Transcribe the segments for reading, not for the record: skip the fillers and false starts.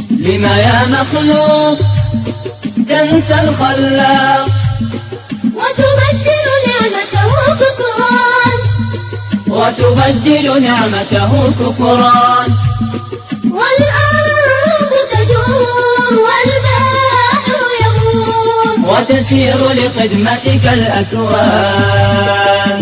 لما يا مخلوق تنسى الخلاق وتبدل نعمته كفران والأرض تدور والبحر يمور وتسير لخدمتك الأكوان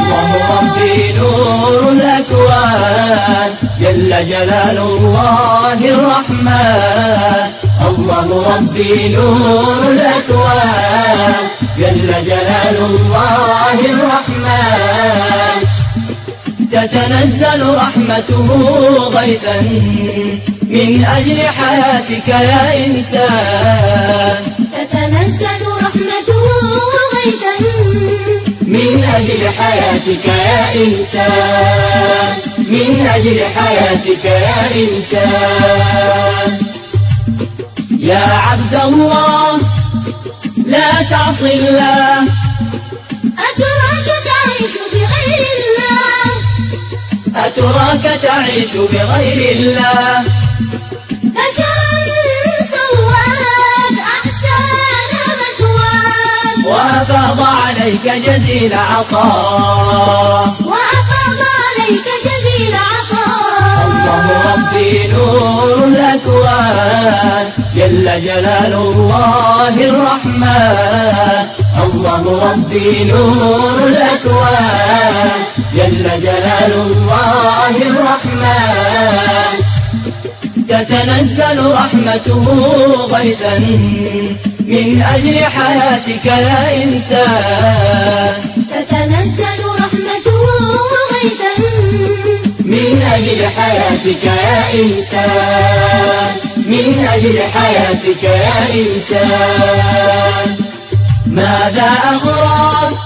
الله ربي نور الأكوان جل جلال الله الرحمن الله ربي نور الأكوان جل جلال الله الرحمن تتنزل رحمته غيثا من أجل حياتك يا إنسان تتنزل رحمته غيثا من أجل حياتك يا إنسان من أجل حياتك يا إنسان يا عبد الله لا تعصي الله أتراك تعيش بغير الله أتراك تعيش بغير الله بشر سواك أحسن مثواك وأفاض عليك جزيل عطاء الله ربي نور الأكوان جل جلال الله الرحمن الله ربي نور الأكوان جل جلال الله الرحمن تتنزل رحمته غيثا من أجل حياتك يا إنسان تتنزل رحمته غيثا من أجل حياتك يا إنسان من أجل حياتك يا إنسان ماذا أغراك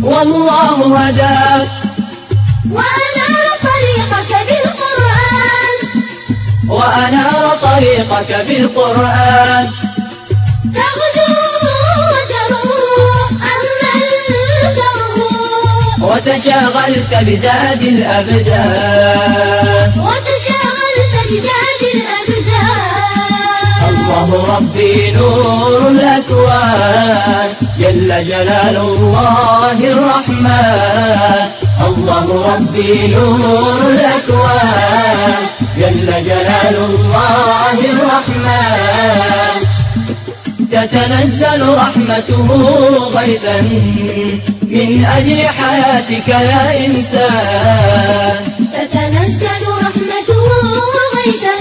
والله هداك وأنار طريقك بالقرآن وأنار طريقك بالقرآن تغدو وتروح أما الكروح وتشاغلت بزاد الأبدان الله ربي نور الأكوان جل جلال الله الرحمن الله ربي نور الأكوان جل جلال الله الرحمن تتنزل رحمته غيثا من أجل حياتك يا إنسان تتنزل رحمته غيثا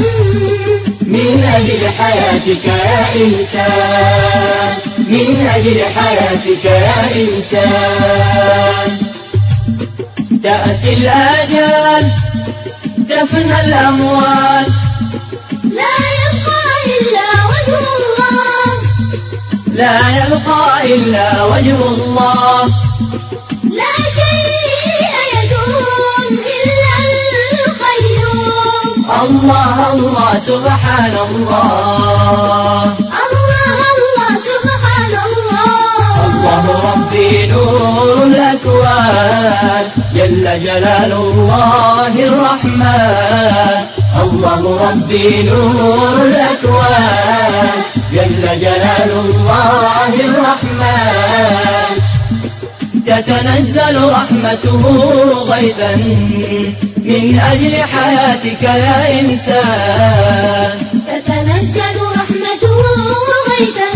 من أجل حياتك يا إنسان من أجل حياتك يا إنسان تأتي الآجال تفنى الأموال لا يبقى إلا وجه الله لا يبقى إلا وجه الله لا شيء يدوم إلا القيوم الله الله سبحان الله الله سبحان الله الله ربي نور الأكوان جل جلال الله الرحمن الله ربي نور الأكوان جل جلال الله الرحمن تتنزل رحمته غيثا من أجل حياتك يا إنسان تتنزل رحمته غيثا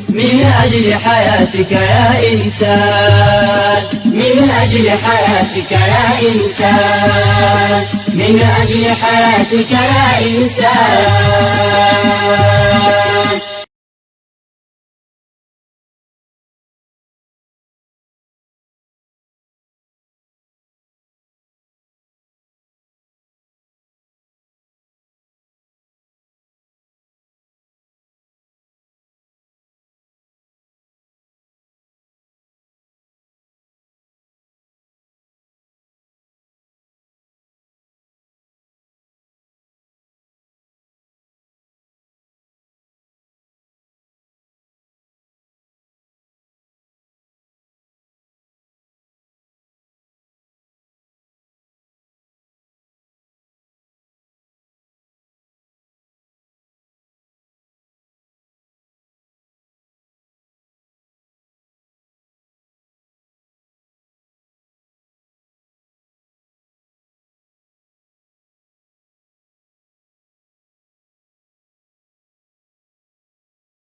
من أجل حياتك يا إنسان من أجل حياتك يا إنسان من أجل حياتك يا إنسان